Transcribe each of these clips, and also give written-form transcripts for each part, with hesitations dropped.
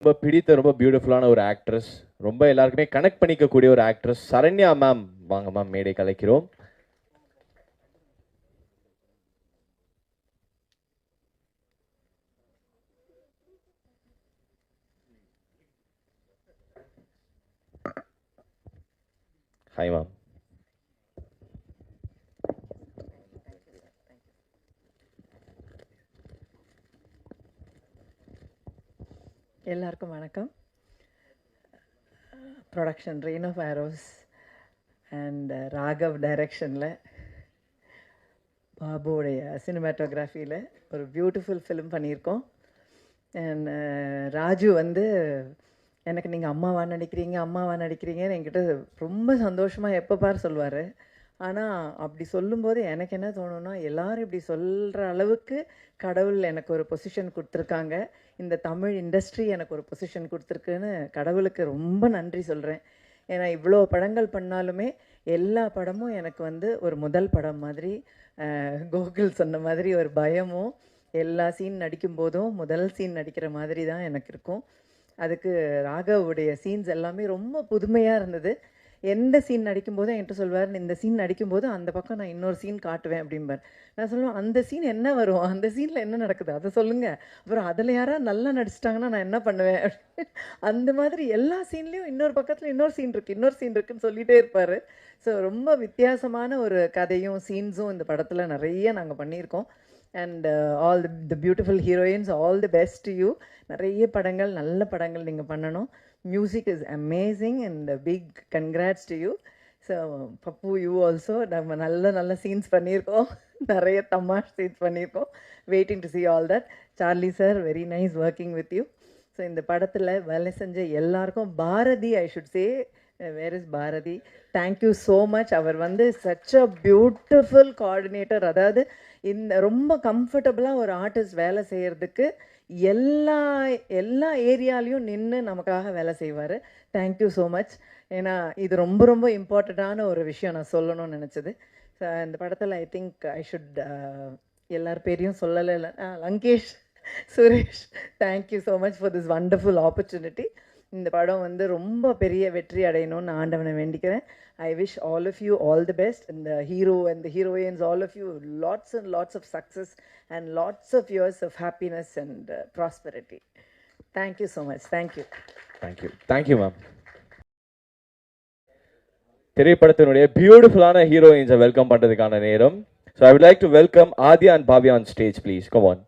ரொம்ப பிடித்த ரொம்ப பியூட்டிஃபுல்லான ஒரு ஆக்ட்ரஸ், ரொம்ப எல்லாருக்குமே கனெக்ட் பண்ணிக்கக்கூடிய ஒரு ஆக்ட்ரஸ் சரண்யா மேம். வாங்க மேம், மேடை கலைக்கிறோம். Hi ma'am. எல்லாருக்கும் வணக்கம். Production rain of arrows and Raghav டைரக்ஷனில் பாபுவோடைய சினிமாட்டோகிராஃபியில் ஒரு பியூட்டிஃபுல் ஃபிலிம் பண்ணியிருக்கோம். அண்ட் ராஜு வந்து எனக்கு நீங்கள் அம்மாவா நடிக்கிறீங்கன்னு என்கிட்ட ரொம்ப சந்தோஷமாக எப்போ பார் சொல்லுவார். ஆனால் அப்படி சொல்லும்போது எனக்கு என்ன தோணுன்னா, எல்லோரும் இப்படி சொல்கிற அளவுக்கு கடவுள் எனக்கு ஒரு பொசிஷன் கொடுத்துருக்காங்க, இந்த தமிழ் இண்டஸ்ட்ரி எனக்கு ஒரு பொசிஷன் கொடுத்துருக்குன்னு கடவுளுக்கு ரொம்ப நன்றி சொல்கிறேன். ஏன்னா இவ்வளோ படங்கள் பண்ணாலுமே எல்லா படமும் எனக்கு வந்து ஒரு முதல் படம் மாதிரி, கோகுல் சொன்ன மாதிரி ஒரு பயமும், எல்லா சீன் நடிக்கும்போதும் முதல் சீன் நடிக்கிற மாதிரி தான் எனக்கு இருக்கும். அதுக்கு ராகவுடைய சீன்ஸ் எல்லாமே ரொம்ப புதுமையாக இருந்தது. எந்த சீன் நடிக்கும்போதும் என்கிட்ட சொல்வார், இந்த சீன் நடிக்கும்போது அந்த பக்கம் நான் இன்னொரு சீன் காட்டுவேன் அப்படிம்பார். நான் சொல்லுவேன், அந்த சீன் என்ன வரும், அந்த சீனில் என்ன நடக்குது அதை சொல்லுங்கள், அப்புறம் அதில் யாராவது நல்லா நடிச்சிட்டாங்கன்னா நான் என்ன பண்ணுவேன். அந்த மாதிரி எல்லா சீன்லேயும் இன்னொரு பக்கத்தில் இன்னொரு சீன் இருக்குன்னு சொல்லிகிட்டே இருப்பார். ஸோ ரொம்ப வித்தியாசமான ஒரு கதையும் சீன்ஸும் இந்த படத்தில் நிறைய நாங்கள் பண்ணியிருக்கோம். And all the beautiful heroines, all the best to you. நிறைய படங்கள், நல்ல படங்கள் நீங்கள் பண்ணணும். Music is amazing and big congrats to you. So Pappu, you also. நம்ம நல்ல சீன்ஸ் பண்ணியிருக்கோம், நிறைய தமாஷ் சீன்ஸ் பண்ணியிருக்கோம். Waiting to see all that. Charlie sir, very nice working with you. So இந்த படத்தில் வேலை செஞ்ச எல்லாருக்கும், Bharathi, I should say, where is Bharathi, thank you so much. அவர் வந்து சச் அ பியூட்டிஃபுல் கோஆர்டினேட்டர். அதாவது இந்த ரொம்ப கம்ஃபர்டபுளாக ஒரு ஆர்டிஸ்ட் வேலை செய்கிறதுக்கு எல்லா ஏரியாலையும் நின்று நமக்காக வேலை செய்வார். Thank you so much. ஏன்னா இது ரொம்ப ரொம்ப இம்பார்ட்டண்ட்டான ஒரு விஷயம் நான் சொல்லணும்னு நினச்சது. இந்த படத்தில் ஐ திங்க் ஐ ஷுட் எல்லார் பேரையும் சொல்லலை. Lankesh, Suresh, thank you so much for this wonderful opportunity. இந்த படம் வந்து ரொம்ப பெரிய வெற்றி அடையணும்னு ஆண்டவனை வேண்டிக்கிறேன். I wish all of you all the best, and the hero and the heroines, all of you, lots and lots of success and lots of years of happiness and prosperity. Thank you so much. Thank you. Thank you ma'am. திரைப்படத்தினுடைய பியூட்டிஃபுல்லான ஹீரோயின்ஸை welcome பண்ணுறதுக்கான நேரம். So I would like to welcome Adya and Bhavya on stage, please. Come on.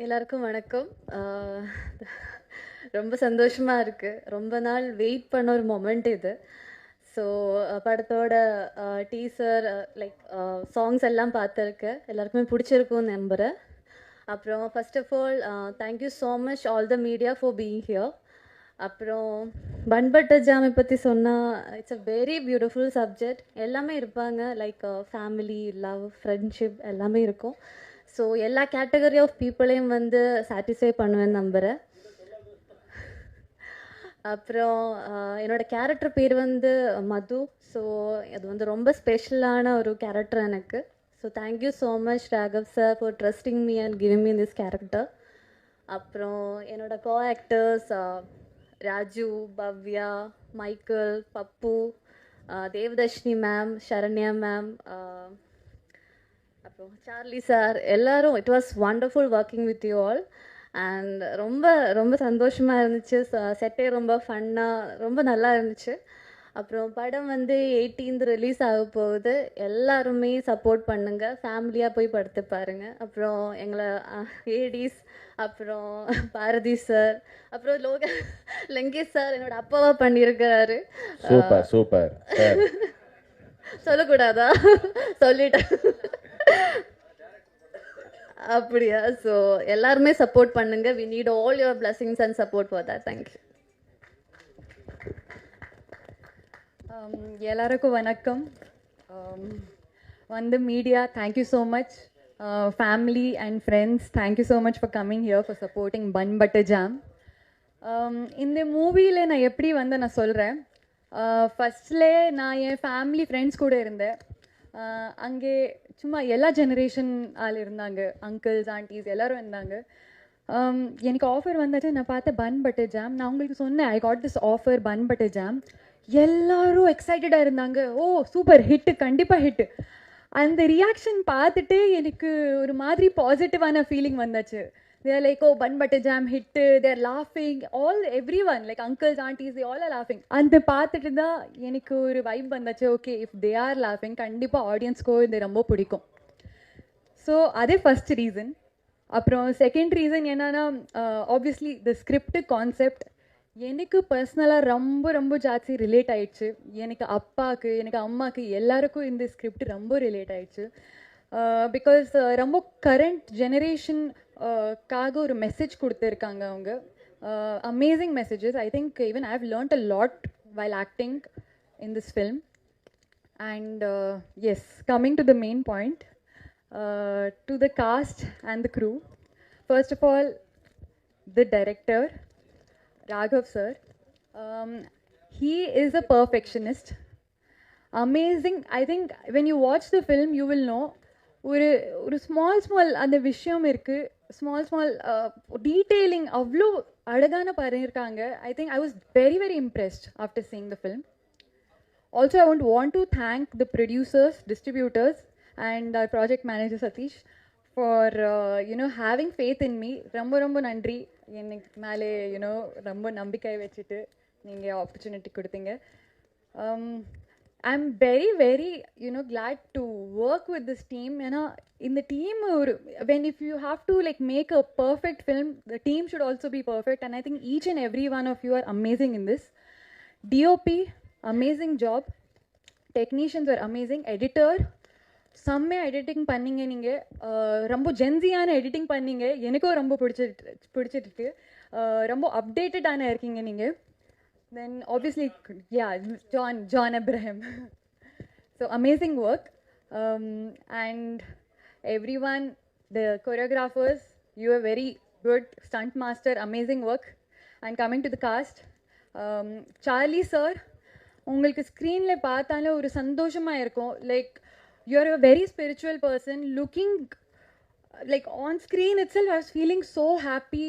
எல்லாருக்கும் வணக்கம். ரொம்ப சந்தோஷமாக இருக்குது. ரொம்ப நாள் வெயிட் பண்ண ஒரு மொமெண்ட் இது. ஸோ படத்தோட டீசர், லைக் சாங்ஸ் எல்லாம் பார்த்துருக்கேன், எல்லாருக்குமே பிடிச்சிருக்கும்னு நம்புகிறேன். அப்புறம் first of all thank you so much all the media for being here. அப்புறம் பன் பட்டர் ஜாமை பற்றி சொன்னால், it's a very beautiful subject. எல்லாமே இருப்பாங்க, லைக் ஃபேமிலி, லவ், ஃப்ரெண்ட்ஷிப் எல்லாமே இருக்கும். ஸோ எல்லா கேட்டகரி ஆஃப் பீப்புளையும் வந்து சாட்டிஸ்ஃபை பண்ணுவேன்னு நம்புகிறேன். அப்புறம் என்னோடய கேரக்டர் பேர் வந்து மது. ஸோ அது வந்து ரொம்ப ஸ்பெஷலான ஒரு கேரக்டர் எனக்கு. So thank you so much Raghav sir for trusting me and giving me this character. அப்புறம் என்னோடய co actors Raju, Bhavya, Michael, Pappu, Devadarshini ma'am, Saranya ma'am, அப்புறம் சார்லி சார், எல்லோரும். It was wonderful working with you all. And ரொம்ப ரொம்ப சந்தோஷமாக இருந்துச்சு. செட்டே ரொம்ப ஃபன்னாக, ரொம்ப நல்லா இருந்துச்சு. அப்புறம் படம் வந்து 18th ரிலீஸ் ஆக போகுது. எல்லாருமே சப்போர்ட் பண்ணுங்கள், ஃபேமிலியாக போய் படுத்து பாருங்கள். அப்புறம் எங்களை ஏடிஸ், அப்புறம் பாரதி சார், அப்புறம் லங்கேஷ் சார் என்னோட அப்பாவா பண்ணியிருக்கிறாரு. Super super. சொல்லக்கூடாதா? சொல்லிட்டேன். அப்படியா? ஸோ எல்லாருமே சப்போர்ட் பண்ணுங்க. We need all your blessings and support for that. Thank you. எல்லாருக்கும் வணக்கம். வந்து media, thank you so much. Family and friends, thank you so much for coming here for supporting Bun Butter Jam. இந்த மூவியில் நான் எப்படி வந்து நான் சொல்கிறேன், ஃபஸ்ட்லே நான் என் ஃபேமிலி ஃப்ரெண்ட்ஸ் கூட இருந்தேன். அங்கே சும்மா எல்லா ஜெனரேஷன் ஆள் இருந்தாங்க, அங்கிள்ஸ் ஆண்டிஸ் எல்லாரும் இருந்தாங்க. எனக்கு ஆஃபர் வந்தாச்சு, நான் பார்த்தேன் பன் பட்டர் ஜாம். நான் உங்களுக்கு சொன்னேன் I got this offer bun Butter jam. எல்லாரும் எக்ஸைட்டடாக இருந்தாங்க, ஓ சூப்பர் ஹிட்டு, கண்டிப்பாக ஹிட்டு. அந்த ரியாக்ஷன் பார்த்துட்டு எனக்கு ஒரு மாதிரி பாசிட்டிவான ஃபீலிங் வந்தாச்சு. தேர் like oh bun Butter jam hit, there லாஃபிங் every one like uncles Andes they all R லாஃபிங். அந்த பார்த்துட்டு தான் எனக்கு ஒரு வைப் வந்தாச்சு, ஓகே இஃப் தே ஆர் லாஃபிங் கண்டிப்பாக ஆடியன்ஸ்க்கோ இது ரொம்ப பிடிக்கும். ஸோ அதே ஃபஸ்ட் ரீசன். அப்புறம் செகண்ட் ரீசன் என்னன்னா, ஆப்வியஸ்லி த ஸ்கிரிப்ட் கான்செப்ட் எனக்கு பர்சனலாக ரொம்ப ரொம்ப ஜாஸ்தி ரிலேட் ஆயிடுச்சு. எனக்கு அப்பாவுக்கு, எனக்கு அம்மாவுக்கு எல்லாருக்கும் இந்த ஸ்கிரிப்ட் ரொம்ப ரிலேட் ஆயிடுச்சு. பிகாஸ் ரொம்ப கரண்ட் ஜெனரேஷன்காக ஒரு மெசேஜ் கொடுத்துருக்காங்க அவங்க. Amazing messages. I think even I have learnt a lot while acting in this film. And yes, coming to the main point, to the cast and the crew. First of all, the director, Raghav sir. He is a perfectionist. Amazing. I think when you watch the film, you will know. ஒரு small அந்த விஷயம் இருக்குது, small detailing அவ்வளோ அழகான பண்ணியிருக்காங்க. I think I was very very impressed after seeing the film. Also, I want to thank the producers, distributors, and our project manager Satish for having faith in me. ரொம்ப நன்றி. எனக்கு மேலே ரொம்ப நம்பிக்கை வச்சுட்டு நீங்கள் ஆப்பர்ச்சுனிட்டி கொடுத்தீங்க. I'm very very glad to work with this team. ஏன்னா இந்த team if you have to like make a perfect film, the team should also be perfect, and I think each and every one of you are amazing in this. DOP, amazing job. Technicians are amazing. Editor, செம்மையாக editing பண்ணிங்க நீங்கள். ரொம்ப ஜென்சியான editing பண்ணிங்க, எனக்கும் ரொம்ப பிடிச்சிருக்கு. ரொம்ப அப்டேட்டடான இருக்கீங்க நீங்கள். Then obviously John Abraham. So amazing work. And everyone, the choreographers, you are very good. Stunt master, amazing work. And coming to the cast, Charlie sir, உங்களுக்கு ஸ்க்ரீனில் பார்த்தாலே ஒரு சந்தோஷமாக இருக்கும். Like you're a very spiritual person, looking like on screen itself I was feeling so happy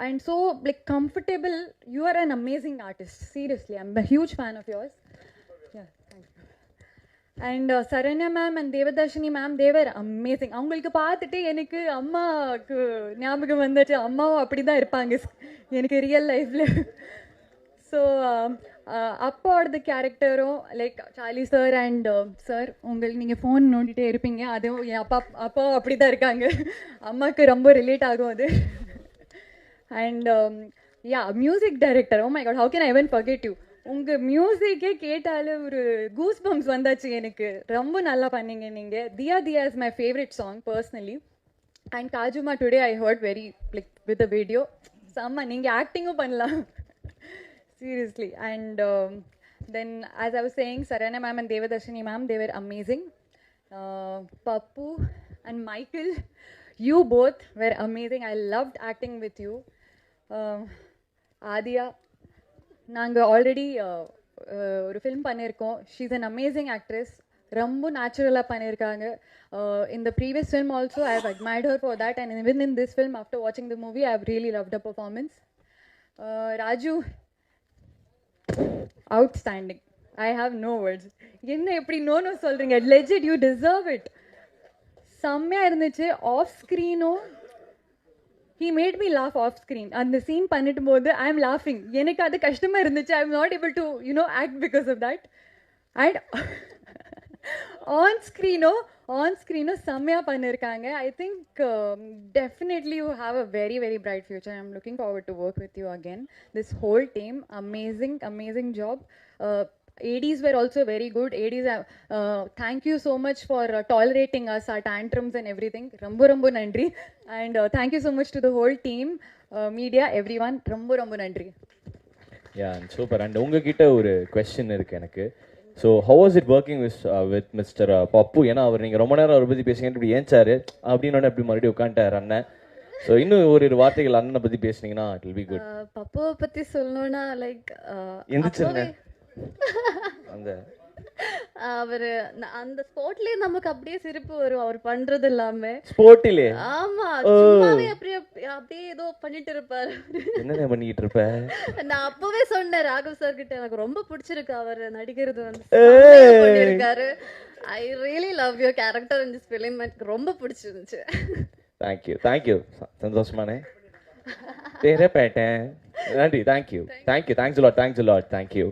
and so like comfortable. You are an amazing artist, seriously. I'm a huge fan of yours. Yeah, thank you. And Saranya ma'am and Devadarshini ma'am, they were amazing. அவங்களுக்கு பார்த்துட்டு எனக்கு அம்மாவுக்கு ஞாபகம் வந்துச்சு. அம்மாவும் அப்படி தான் இருப்பாங்க எனக்கு ரியல் லைஃப்பில். ஸோ அப்பாவோட கேரக்டரும் like Charlie sir and sir, உங்களுக்கு நீங்கள் ஃபோன் நோண்டிகிட்டே இருப்பீங்க, அதுவும் என் அப்பாவும் அப்படி தான் இருக்காங்க. அம்மாவுக்கு ரொம்ப ரிலேட் ஆகும் அது. And music director, oh my God, how can I even forget you. உங்கள் மியூசிக்கே கேட்டாலே ஒரு கூஸ் பம்ப்ஸ் வந்தாச்சு எனக்கு. ரொம்ப நல்லா பண்ணீங்க நீங்கள். Diya Diya is my favourite song personally. And காஜுமா, today I heard very like with a video செம்ம. நீங்கள் ஆக்டிங்கும் பண்ணலாம், seriously. And then as I was saying, Saranya ma'am and Devadarshini ma'am, they were amazing. Pappu and Michael, you both were amazing. I loved acting with you. Adya, நாங்க already ஒரு film பண்ணியிருக்கோம். She is an amazing actress. ரொம்ப நேச்சுரலாக பண்ணியிருக்காங்க. In the previous film also, I have admired her for that, and even in this film, after watching the movie, I have really loved her performance. Raju, outstanding. I have no words. என்ன எப்படி no சொல்கிறீங்க? Legit, you deserve it. செம்மையாக இருந்துச்சு. Off ஸ்க்ரீனும் he made me laugh off screen. அந்த scene பண்ணிட்டு போது I am laughing. எனக்கு அது கஷ்டமாக இருந்துச்சு. I am not able to act because of that. And on screen செம்மையாக பண்ணியிருக்காங்க. I think definitely you have a very very bright future. I am looking forward to work with you again. This whole team, amazing job. ADs were also very good. ADs, thank you so much for tolerating us, our tantrums and everything. ரொம்ப நன்றி. And thank you so much to the whole team, media, everyone. ரொம்ப நன்றி. Yeah, super. And உங்ககிட்ட ஒரு question இருக்கு எனக்கு. So how was it working with mister Pappu? ஏன்னா அவர் நீங்கள் ரொம்ப நேரம் அவரை பற்றி பேசுங்க, இப்படி ஏன்ச்சாரு அப்படின்னு அப்படி மறுபடியும் உட்காந்துட்டார் அண்ணன். ஸோ இன்னும் ஒரு வார்த்தைகள் அண்ணனை பற்றி பேசுனீங்கன்னா இட் வில் பி குட். பப்புவை பற்றி சொல்லணும்னா லைக் எந்திரிச்சிருங்க. அந்த அவர் அந்த ஸ்பாட்லயே நமக்கு அப்படியே சிரிப்பு வரும் அவர் பண்றது எல்லாமே. ஸ்போர்ட்டிலே ஆமா, சும்மாவே அப்படியே அப்படியே ஏதோ பண்ணிட்டு இருப்பாரு. என்ன பண்ணிட்டு இருப்ப? நான் அப்பவே சொன்னேன் ராகவ் சார் கிட்ட, எனக்கு ரொம்ப பிடிச்சிருக்கு அவர் நடிக்கிறது வந்து செம்மையா பண்ணியிருக்காரு. I really love your character in this film. எனக்கு ரொம்ப பிடிச்சிருந்துச்சு. தேங்க்யூ சந்தோஷமானே தேரே பேட்டேன். நன்றி. Thank you. Thanks a lot. Thank you.